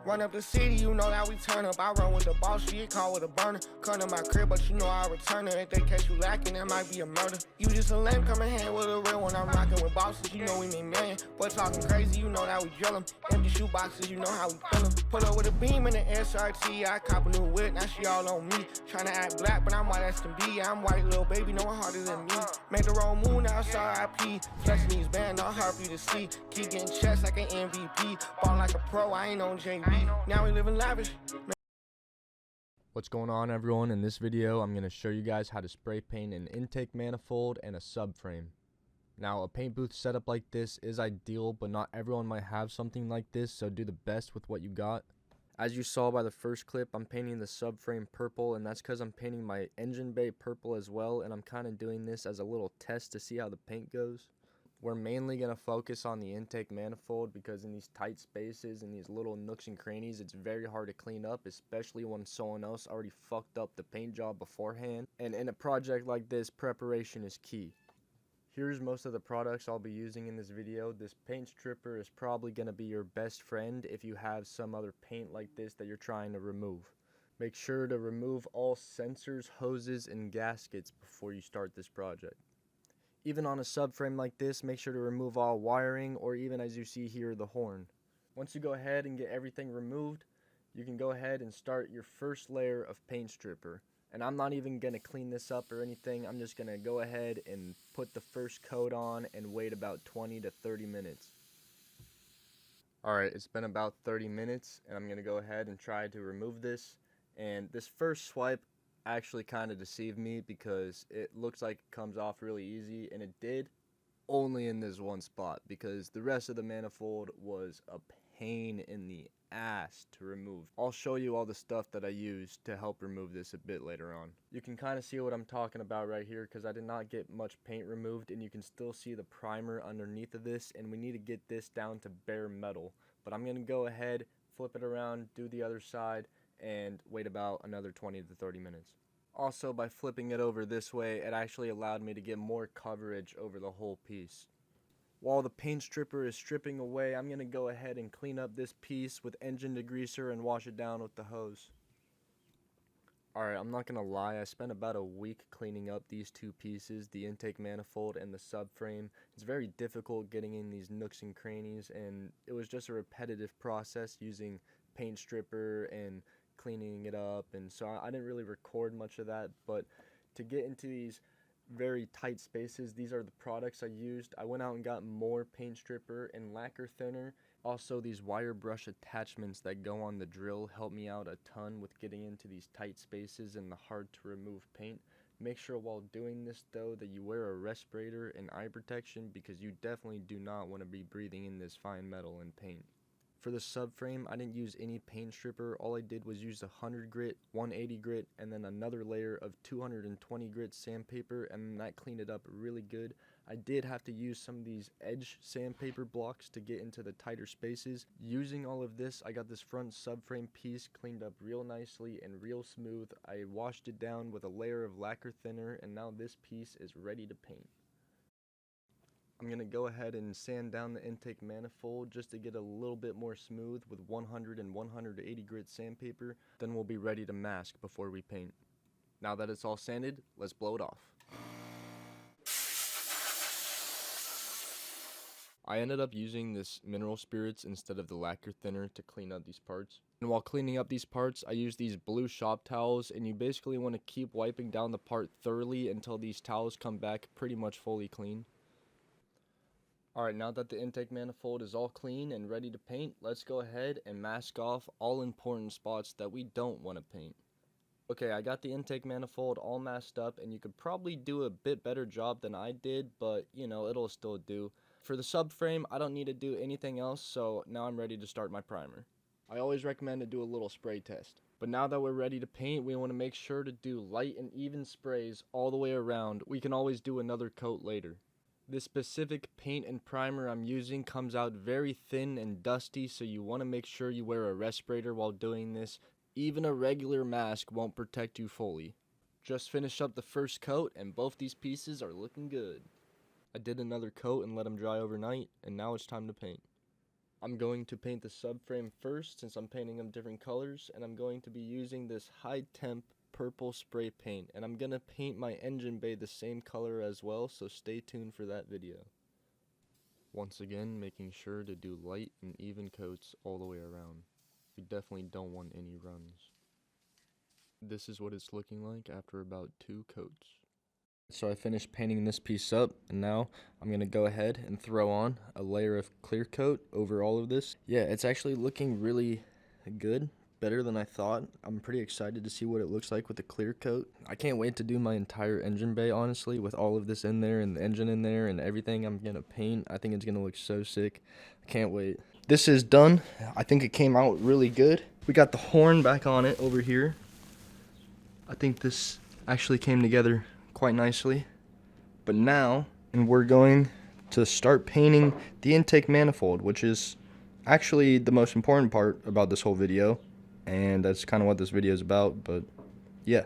Run up the city, you know that we turn up. I run with the boss, she get caught with a burner. Come to my crib, but you know I return her. If they catch you lacking, it might be a murder. You just a lame, come in hand with a real one. I'm rocking with bosses, you know we mean million. Boy talking crazy, you know that we drill 'em. Empty shoe boxes, you know how we fill 'em. Pull up with a beam in the SRT, I cop a new whip, now she all on me. Tryna act black, but I'm white as can be. I'm white, little baby, no one harder than me. Make the wrong move, now it's RIP. Flexing these bands, all hard for you to see. Keep getting checks like an MVP. Ball like a pro, I ain't on JV. Now we living lavish. What's going on, everyone? In this video I'm going to show you guys how to spray paint an intake manifold and a subframe. Now, a paint booth setup like this is ideal, but not everyone might have something like this, so do the best with what you got. As you saw by the first clip, I'm painting the subframe purple, and that's because I'm painting my engine bay purple as well, and I'm kind of doing this as a little test to see how the paint goes. We're mainly going to focus on the intake manifold because in these tight spaces and these little nooks and crannies, it's very hard to clean up, especially when someone else already fucked up the paint job beforehand. And in a project like this, preparation is key. Here's most of the products I'll be using in this video. This paint stripper is probably going to be your best friend if you have some other paint like this that you're trying to remove. Make sure to remove all sensors, hoses, and gaskets before you start this project. Even on a subframe like this, make sure to remove all wiring, or even as you see here, the horn. Once you go ahead and get everything removed, you can go ahead and start your first layer of paint stripper. And I'm not even going to clean this up or anything. I'm just going to go ahead and put the first coat on and wait about 20 to 30 minutes. Alright, it's been about 30 minutes, and I'm going to go ahead and try to remove this. And this first swipe actually kind of deceived me because it looks like it comes off really easy, and it did, only in this one spot, because the rest of the manifold was a pain in the ass to remove. I'll show you all the stuff that I used to help remove this a bit later on. You can kind of see what I'm talking about right here because I did not get much paint removed, and you can still see the primer underneath of this, and we need to get this down to bare metal. But I'm going to go ahead, flip it around, do the other side, and wait about another 20 to 30 minutes. Also, by flipping it over this way, it actually allowed me to get more coverage over the whole piece. While the paint stripper is stripping away, I'm going to go ahead and clean up this piece with engine degreaser and wash it down with the hose. Alright, I'm not going to lie, I spent about a week cleaning up these two pieces, the intake manifold and the subframe. It's very difficult getting in these nooks and crannies, and it was just a repetitive process using paint stripper and cleaning it up, and so I didn't really record much of that. But to get into these very tight spaces, these are the products I used. I went out and got more paint stripper and lacquer thinner. Also, these wire brush attachments that go on the drill help me out a ton with getting into these tight spaces and the hard to remove paint. Make sure while doing this though that you wear a respirator and eye protection, because you definitely do not want to be breathing in this fine metal and paint. For the subframe, I didn't use any paint stripper. All I did was use 100 grit, 180 grit, and then another layer of 220 grit sandpaper, and that cleaned it up really good. I did have to use some of these edge sandpaper blocks to get into the tighter spaces. Using all of this, I got this front subframe piece cleaned up real nicely and real smooth. I washed it down with a layer of lacquer thinner, and now this piece is ready to paint. I'm going to go ahead and sand down the intake manifold just to get a little bit more smooth with 100 and 180 grit sandpaper. Then we'll be ready to mask before we paint. Now that it's all sanded, let's blow it off. I ended up using this mineral spirits instead of the lacquer thinner to clean up these parts. And while cleaning up these parts, I use these blue shop towels, and you basically want to keep wiping down the part thoroughly until these towels come back pretty much fully clean. Alright, now that the intake manifold is all clean and ready to paint, let's go ahead and mask off all important spots that we don't want to paint. Okay, I got the intake manifold all masked up, and you could probably do a bit better job than I did, but you know, it'll still do. For the subframe, I don't need to do anything else, so now I'm ready to start my primer. I always recommend to do a little spray test. But now that we're ready to paint, we want to make sure to do light and even sprays all the way around. We can always do another coat later. This specific paint and primer I'm using comes out very thin and dusty, so you want to make sure you wear a respirator while doing this. Even a regular mask won't protect you fully. Just finished up the first coat, and both these pieces are looking good. I did another coat and let them dry overnight, and now it's time to paint. I'm going to paint the subframe first since I'm painting them different colors, and I'm going to be using this high temp purple spray paint, and I'm gonna paint my engine bay the same color as well, so stay tuned for that video. Once again, making sure to do light and even coats all the way around. We definitely don't want any runs. This is what it's looking like after about 2 coats. So I finished painting this piece up, and now I'm going to go ahead and throw on a layer of clear coat over all of this. Yeah, it's actually looking really good, better than I thought. I'm pretty excited to see what it looks like with the clear coat. I can't wait to do my entire engine bay, honestly, with all of this in there and the engine in there and everything I'm going to paint. I think it's going to look so sick. I can't wait. This is done. I think it came out really good. We got the horn back on it over here. I think this actually came together quite nicely. But now, and we're going to start painting the intake manifold, which is actually the most important part about this whole video, and that's kind of what this video is about. But yeah.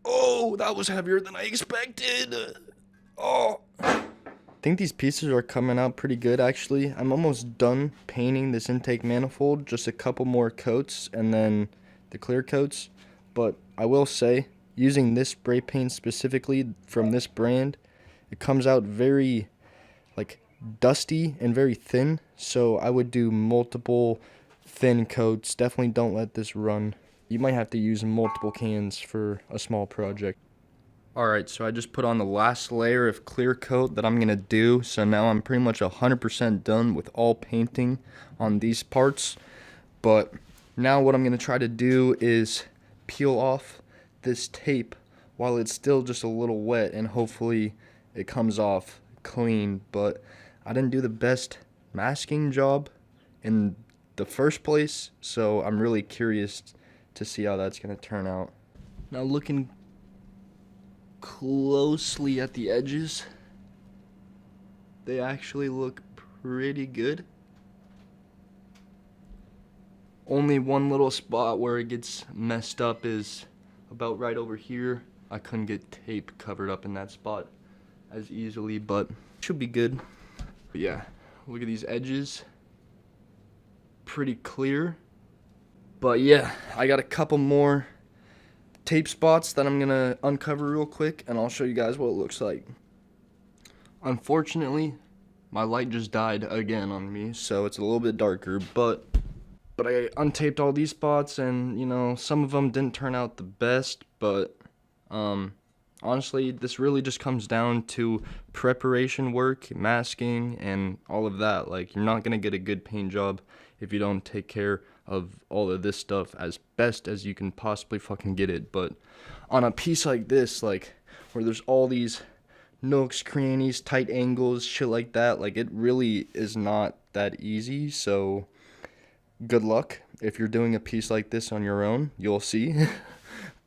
Oh, that was heavier than I expected. Oh, I think these pieces are coming out pretty good, actually. I'm almost done painting this intake manifold, just a couple more coats and then the clear coats. But I will say, using this spray paint specifically from this brand, it comes out very like dusty and very thin, so I would do multiple thin coats. Definitely don't let this run. You might have to use multiple cans for a small project. Alright, so I just put on the last layer of clear coat that I'm going to do, so now I'm pretty much 100% done with all painting on these parts. But now what I'm going to try to do is peel off this tape while it's still just a little wet, and hopefully it comes off clean. But I didn't do the best masking job in the first place, so I'm really curious to see how that's going to turn out. Now looking closely at the edges, they actually look pretty good. Only one little spot where it gets messed up is about right over here. I couldn't get tape covered up in that spot as easily, but should be good. But yeah, look at these edges, pretty clear. But yeah, I got a couple more tape spots that I'm gonna uncover real quick, and I'll show you guys what it looks like. Unfortunately, my light just died again on me, so it's a little bit darker, but I untaped all these spots, and you know, some of them didn't turn out the best, but honestly, this really just comes down to preparation work, masking, and all of that. Like, you're not gonna get a good paint job if you don't take care of all of this stuff as best as you can possibly fucking get it. But on a piece like this, like where there's all these nooks, crannies, tight angles, shit like that, like it really is not that easy. So good luck if you're doing a piece like this on your own, you'll see.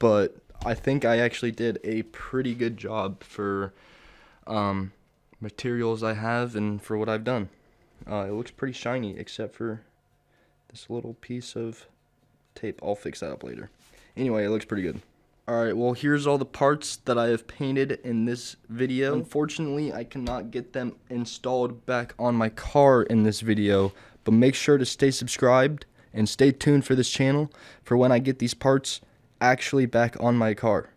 But I think I actually did a pretty good job for materials I have and for what I've done. It looks pretty shiny except for this little piece of tape. I'll fix that up later. Anyway, it looks pretty good. Alright, well, here's all the parts that I have painted in this video. Unfortunately, I cannot get them installed back on my car in this video, but make sure to stay subscribed and stay tuned for this channel for when I get these parts actually back on my car.